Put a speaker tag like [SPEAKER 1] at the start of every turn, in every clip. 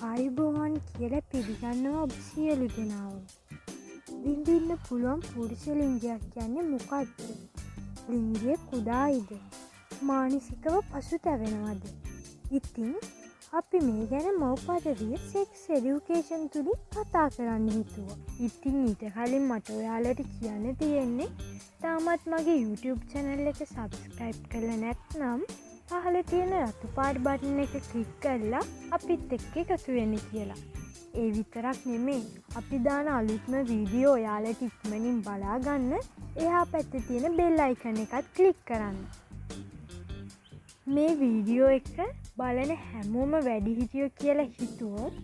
[SPEAKER 1] ආයුබෝවන් කියලා පිළිගන්නවා ඔබ සියලු දෙනාව. විඳින්න පුළුවන් පුරුෂ ලිංගයක් කියන්නේ මොකක්ද? ලිංගය කුඩායිද? මානසිකව පසුතැවෙනවද? ඉතින් අපි මේ ගැන මව්පදවිය සෙක්ස් එඩියුකේෂන් තුලින් කතා කරන්න හිතුවා. ඉතින් ඊට කලින් මට ඔයාලට කියන්න තියෙන්නේ තාමත් මගේ YouTube channel එක subscribe කරලා නැත්නම් පහළ තියෙන රතු පාට බටන් එක ක්ලික් කරලා අපිත් එක්ක එකතු වෙන්න කියලා. ඒ විතරක් නෙමෙයි, අපි දාන අලුත්ම වීඩියෝ ඔයාලට ඉක්මනින් බලා ගන්න එහා පැත්තේ තියෙන bell icon එකත් ක්ලික් කරන්න. මේ වීඩියෝ එක බලන හැමෝම වැඩිහිටියෝ කියලා හිතුවොත්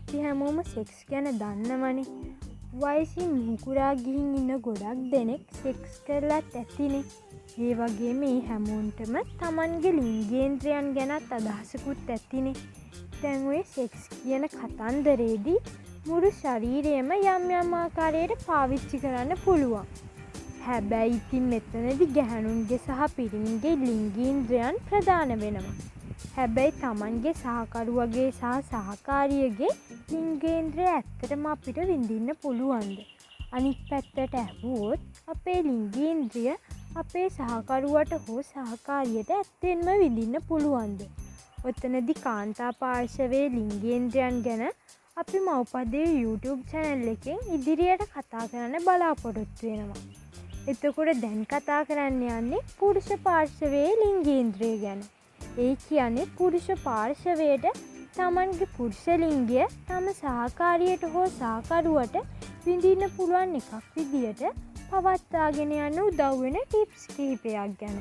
[SPEAKER 1] අපි හැමෝම සෙක්ස් ගැන දන්නවනේ. වයසින් මුකුරා ගිහින් ඉන්න ගොඩක් දෙනෙක් සෙක්ස් කරලත් ඇතිනේ. ඒ වගේ මේ හැමෝන්ටම තමන්ගේ ලිංගේන්ද්‍රයන් ගැනත් අදහසකුත් ඇතිනේ. දැන් ඔය සෙක්ස් කියන කතන්දරේදී මුළු ශරීරයම යම් යම් ආකාරයට පාවිච්චි කරන්න පුළුවන්. හැබැයි ඉතින් මෙතනදී ගැහැණුන්ගේ සහ පිරිමින්ගේ ලිංගේන්ද්‍රයන් ප්‍රධාන වෙනවා. හැබැයි තමන්ගේ සහකරුවගේ සහ සහකාරියගේ ලිංගේන්ද්‍රය ඇත්තටම අපිට විඳින්න පුළුවන්ද? අනිත් පැත්තට ඇහුවොත් අපේ ලිංගේන්ද්‍රය අපේ සහකරුවට හෝ සහකාරියට ඇත්තෙන්ම විඳින්න පුළුවන්ද? ඔතනදී කාන්තා පාර්ශවයේ ලිංගේන්ද්‍රයන් ගැන අපි මව්පදේ YouTube channel එකෙන් ඉදිරියට කතා කරන්න බලාපොරොත්තු වෙනවා. එතකොට දැන් කතා කරන්න යන්නේ පුරුෂ පාර්ශවයේ ලිංගේන්ද්‍රය ගැන. ඒ කියන්නේ පුරුෂ පාර්ශවයට තමන්ගේ පුරුෂ ලිංගය තම සහකාරියට හෝ සහකරුවට විඳින්න පුළුවන් එකක් විදියට පවත්වාගෙන යන්න උදව් වෙන ටිප්ස් කිහිපයක් ගැන.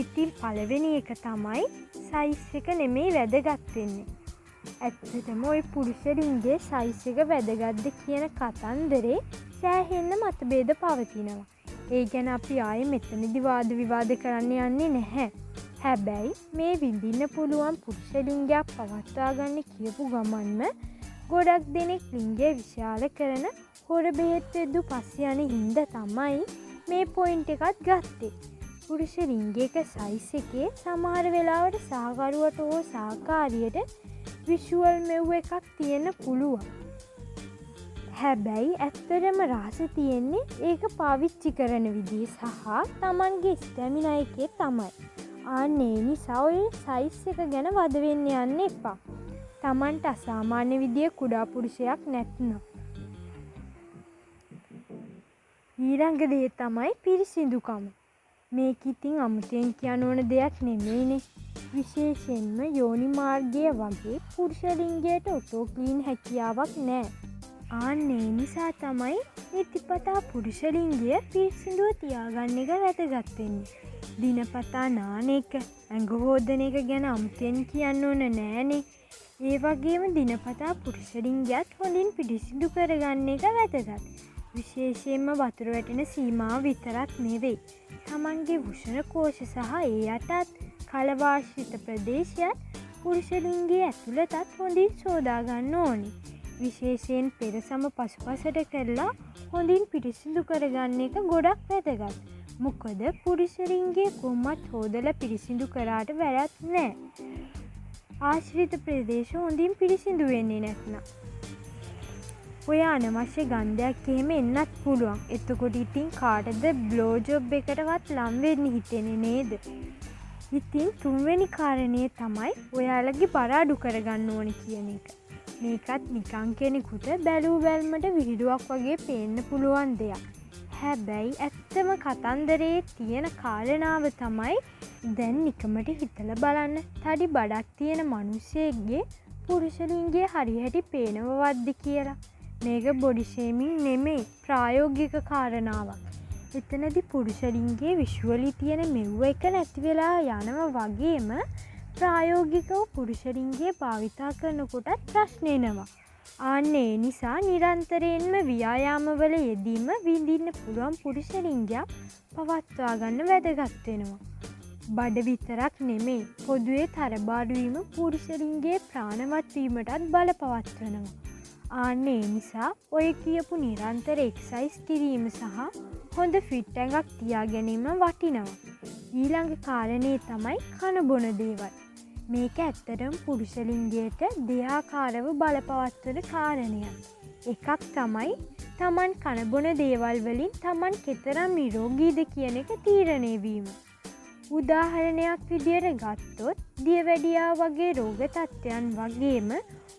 [SPEAKER 1] ඉතින් පළවෙනි එක තමයි සයිස් එක නෙමෙයි වැදගත් වෙන්නේ. ඇත්තටම ওই පුරුෂ ලිංගයේ සයිස් එක වැදගත්ද කියන කතන්දරේ සෑහෙන්න මතභේද පවතිනවා. ඒ ගැන අපි ආයේ මෙතනදී වාද විවාද කරන්න යන්නේ නැහැ. හැබැයි මේ විඳින්න පුළුවන් පුරුෂ ලිංගයක් පවත්වා ගන්න කියපු ගමන්ම ගොඩක් දෙනෙක් ලිංගය විශාල කරන හොර බෙහෙත් වෙද්දු පස්සේ යන හින්දා තමයි මේ පොයින්ට් එකත් ගත්තේ. පුරුෂ ලිංගයක සයිස් එකේ සමහර වෙලාවට සහකරුවට හෝ සහකාරියට විෂුවල් මෙව් එකක් තියෙන්න පුළුවන්. හැබැයි ඇත්තටම රහස තියෙන්නේ ඒක පාවිච්චි කරන විදිහ සහ Tamanගේ ස්ටැමිනා එකේ තමයි. අනේ නිසා ඔය සයිස් එක ගැන වද වෙන්න යන්න එපා. Tamanට අසාමාන්‍ය විදිහේ කුඩා පුරුෂයෙක් නැත්නම්. ඊළඟ දේ තමයි පිරිසිදුකම. මේක ඉතින් අමුතෙන් කියන්න ඕන දෙයක් නෙමෙයිනේ. විශේෂයෙන්ම යෝනි මාර්ගය වගේ පුරුෂ ලිංගයට ඔටෝ ක්ලීන් හැකියාවක් නැහැ. අනේ නිසා තමයි නිතිපතා පුරුෂ ලිංගය පිරිසිදුව තියාගන්න එක වැදගත් වෙන්නේ. දිනපතා නාන එක, ඇඟ හොදන එක ගැන අමුතෙන් කියන්න ඕන නෑනේ. ඒ වගේම දිනපතා පුරුෂ ලිංගයත් හොඳින් පිරිසිදු කරගන්න එක වැදගත්. විශේෂයෙන්ම වතුර වැටෙන සීමාව විතරක් නෙවෙයි. තමන්ගේ වෘෂණ කෝෂ සහ ඒ යටත් කලවාශ්‍රිත ප්‍රදේශයත් පුරුෂ ලිංගයේ ඇතුළතත් හොඳින් සෝදා ගන්න ඕනේ. විශේෂයෙන් පෙරසම පසුපසට කරලා හොඳින් පිරිසිදු කරගන්න එක ගොඩක් වැදගත්. මොකද පුරුෂ ලිංගයේ කොහොමත් හොදලා පිරිසිදු කරාට වැඩක් නැහැ. ආශ්‍රිත ප්‍රදේශ හොඳින් පිරිසිදු වෙන්නේ නැත්නම් ඔය අනවශ්‍ය ගන්ධයක් එහෙම එන්නත් පුළුවන්. එතකොට ඉතින් කාටද බ්ලෝ ජොබ් එකටවත් ලම් වෙන්න හිතෙන්නේ නේද? ඉතින් තුන්වෙනි කාරණේ තමයි ඔයාලගේ බර අඩු කරගන්න ඕනේ කියන එක. මේකත් නිකන් කෙනෙකුට බැලූ බැල්මට විහිළුවක් වගේ පේන්න පුළුවන් දෙයක්. හැබැයි ඇත්තම කතන්දරේ තියෙන කාරණාව තමයි දැන් නිකමට හිතලා බලන්න තඩි බඩක් තියෙන මිනිස්සෙක්ගේ පුරුෂ ලිංගය හරියට පේනවවත්ද කියලා. මේක බොඩි ෂේමින් නෙමෙයි, ප්‍රායෝගික කාරණාවක්. එතනදී පුරුෂ ලිංගයේ විෂුවලි තියෙන මෙව්ව එක නැති වෙලා යනවා වගේම ප්‍රායෝගිකව පුරුෂ ලිංගය භාවිතා කරනකොටත් ප්‍රශ්න එනවා. අනේ නිසා නිරන්තරයෙන්ම ව්‍යායාමවල යෙදීම විඳින්න පුළුවන් පුරුෂ ලිංගයක් පවත්වා ගන්න වැදගත් වෙනවා. බඩ විතරක් නෙමෙයි, පොදුවේ තරබාරු වීම පුරුෂ ලිංගයේ ප්‍රාණවත් වීමටත් බලපවත්වනවා. අනේ නිසා ඔය කියපු නිරන්තර එක්සයිස් කිරීම සහ හොඳ ෆිට් ඇඟක් තියා ගැනීම වටිනවා. ඊළඟ කාරණේ තමයි කන බොන දේවල්. මේක ඇත්තටම පුරුෂ ලිංගයට දෙආකාරව බලපවත්වන කාරණයක්. එකක් තමයි තමන් කනබොන දේවල් වලින් තමන් කෙතරම් නිරෝගීද කියන එක තීරණය වීම. උදාහරණයක් විදියට ගත්තොත් දියවැඩියා වගේ රෝග තත්ත්වයන් වගේම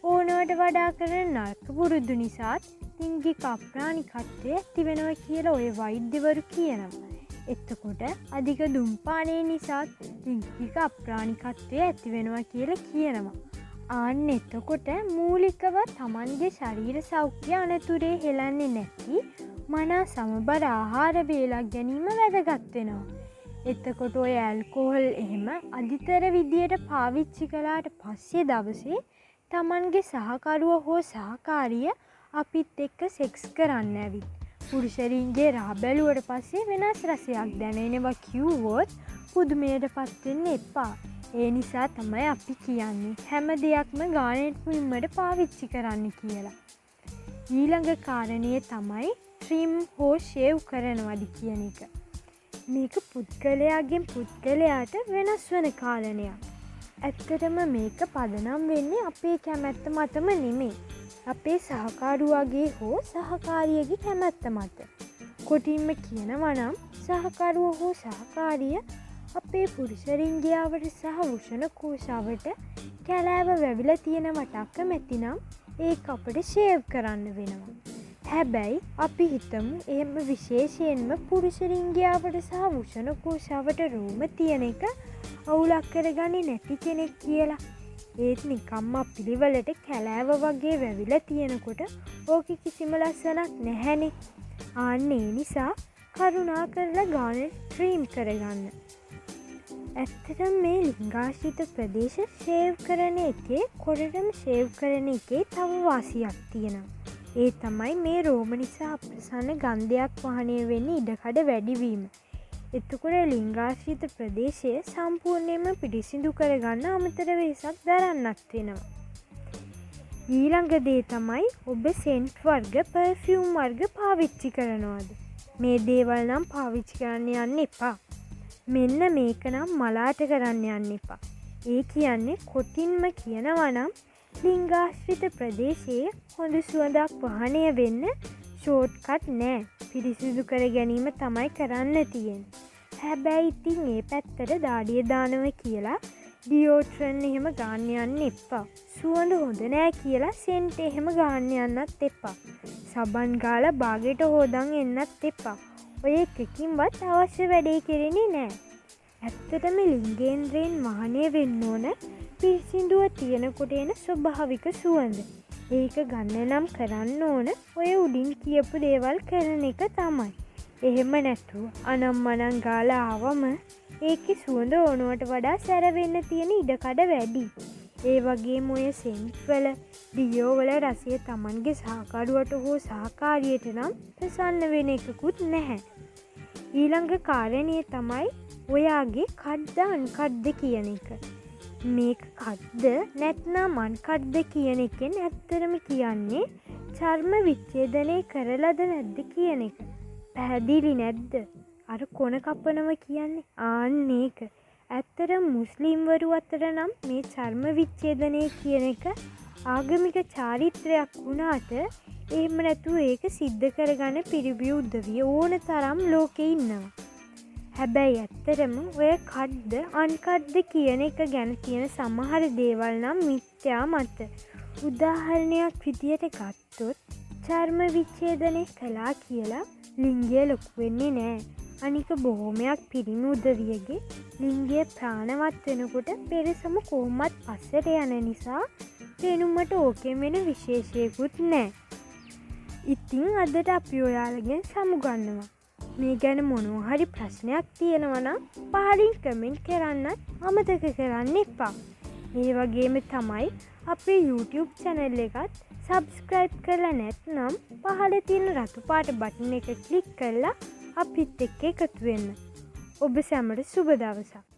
[SPEAKER 1] ඕනවට වඩා කරන නරක පුරුදු නිසාත් ලිංගික අප්‍රාණිකත්වය ඇතිවෙනවා කියලා ඔය වෛද්‍යවරු කියනවා. එතකොට අධික දුම්පානය නිසාත් ලිංගික අප්‍රාණිකත්වය ඇතිවෙනවා කියලා කියනවා. ආන්න එතකොට මූලිකව තමන්ගේ ශරීර සෞඛ්‍ය අනතුරේ හෙලන්නේ නැති මනා සමබර ආහාර වේලක් ගැනීම වැදගත් වෙනවා. එතකොට ඔය ඇල්කොහොල් එහෙම අධිතර විදියට පාවිච්චි කළාට පස්සේ දවසේ තමන්ගේ සහකරුව හෝ සහකාරිය අපිත් එක්ක සෙක්ස් කරන්න ඇවිත් පුරුෂරින්ගේ රහ බැලුවට පස්සේ වෙනස් රසයක් දැනෙනවා කිව්වොත් පුදුමයට පත් වෙන්න එපා. ඒ නිසා තමයි අපි කියන්නේ හැම දෙයක්ම ගානෙට මුලින්මට පාවිච්චි කරන්න කියලා. ඊළඟ කාරණය තමයි ට්‍රිම් හෝ ෂේව් කරනවද කියන එක. මේක පුද්ගලයාගෙන් පුද්ගලයාට වෙනස් වන කාරණයක්. ඇත්තටම මේක පදනම් වෙන්නේ අපේ කැමැත්ත මතම නෙමෙයි. අපේ සහකරුවගේ හෝ සහකාරියගේ කැමැත්ත මත. කොටින්ම කියනවා නම් සහකරුව හෝ සහකාරිය අපේ පුරුෂරින්ගයාවට සහ වෘෂණ කෝෂාවට කැලෑව වැවිලා තියෙනවට අකමැතිනම් ඒක අපට ෂේව් කරන්න වෙනවා. හැබැයි අපි හිතමු එහෙම විශේෂයෙන්ම පුරුෂරින්ගයාවට සහ වෘෂණ කෝෂාවට රෝම තියෙන එක අවුලක් කරගන්නේ නැති කෙනෙක් කියලා. ඒත් නිකම්ම පිළිවෙලට කැලෑව වගේ වැවිලා තියෙනකොට ඕකේ කිසිම ලස්සනක් නැහැනේ. ආන්න ඒ නිසා කරුණා කරලා ගානෙට ට්‍රීම් කරගන්න. ඇත්තටම මේ ලිංගාශ්‍රිත ප්‍රදේශ ෂේව් කරන එකේ කොරටම ෂේව් කරන එකේ තව වාසියක් තියෙනවා. ඒ තමයි මේ රෝම නිසා අප්‍රසන්න ගන්ධයක් වහනය වෙන්නේ ඉඩකඩ වැඩිවීම. එතකොට ලිංගාශ්‍රිත ප්‍රදේශය සම්පූර්ණයෙන්ම පිරිසිදු කරගන්න අමතර වෙහෙසක් දරන්නත් වෙනවා. ඊළඟ දේ තමයි ඔබ සෙන්ට් වර්ග පර්ෆියුම් වර්ග පාවිච්චි කරනවාද? මේ දේවල් නම් පාවිච්චි කරන්න යන්න එපා. මෙන්න මේක නම් මලාට කරන්න යන්න එපා. ඒ කියන්නේ කොටින්ම කියනවා නම් ලිංගාශ්‍රිත ප්‍රදේශයේ හොඳ සුවඳක් වහනය වෙන්න ෂෝට් කට් නෑ. පිරිසිදු කර ගැනීම තමයි කරන්න තියෙන්නේ. හැබැයි ඉතින් ඒ පැත්තට දාඩිය දානව කියලා ඩියෝඩ්‍රන්ට් එහෙම ගන්න යන්න එපා. සුවඳ හොඳ නෑ කියලා සෙන්ට් එහෙම ගන්න යන්නත් එපා. සබන් ගාලා බාගෙට හොදන් එන්නත් එපා. ඔය එකකින්වත් අවශ්‍ය වැඩේ කෙරෙන්නේ නෑ. ඇත්තටම ලිංගේන්ද්‍රයෙන් වහනය වෙන්න ඕන පිරිසිදුව තියෙනකොට එන ස්වභාවික සුවඳ. ඒක ගන්න නම් කරන්න ඕන ඔය උඩින් කියපු දේවල් කරන එක තමයි. එහෙම නැතුව අනම්මනම් ගාලා ආවම ඒකේ සුවඳ ඕනවට වඩා සැරවෙන්න තියෙන ඉඩකඩ වැඩි. ඒ වගේම ඔය සෙන්ට් වල ඩියෝ වල රසය Tamanගේ සහකරුවට හෝ සහකාරියට නම් ප්‍රසන්න වෙන එකකුත් නැහැ. ඊළඟ කාරණය තමයි ඔයාගේ කඩ්ද අන්කඩ්ද කියන එක. මේක කඩ්ද නැත්නම් අන්කඩ්ද කියන එකෙන් ඇත්තරම කියන්නේ චර්ම විච්ඡේදනය කරලාද නැද්ද කියන එක. පැහැදිලි නැද්ද? අර කොන කපනවා කියන්නේ ආන්න ඒක. ඇත්තටම මුස්ලිම්වරු අතර නම් මේ චර්ම විච්ඡේදනය කියන එක ආගමික චාරිත්‍රයක් වුණාට එහෙම නැතුව ඒක සිද්ධ කරගන්න පිරිබිය උදවිය ඕන තරම් ලෝකේ ඉන්නවා. හැබැයි ඇත්තටම ඔය කඩ්ද අන්කඩ්ද කියන එක ගැන තියෙන සමහර දේවල් නම් මිත්‍යා මත. උදාහරණයක් විදියට ගත්තොත් චර්ම විච්ඡේදනය කළා කියලා ලිංගය ලොකු වෙන්නේ නෑ. අනික බොහොමයක් පිරිමි උදවියගේ ලිංගය ප්‍රාණවත් වෙනකොට පෙරසම කොහොමත් පස්සට යන නිසා පෙනුමට ඕකෙන් වෙන විශේෂයකුත් නෑ. ඉතින් අදට අපි ඔයාලගෙන් සමුගන්නවා. මේ ගැන මොනවා හරි ප්‍රශ්නයක් තියෙනවා නම් පහලින් කමෙන්ට් කරන්නත් අමතක කරන්න එපා. ඒ වගේම තමයි අපේ YouTube channel එකත් subscribe කරලා නැත්නම් පහළ තියෙන රතු පාට බටන් එක ක්ලික් කරලා අපිත් එක්ක එකතු වෙන්න. ඔබ සැමට සුබ දවසක්.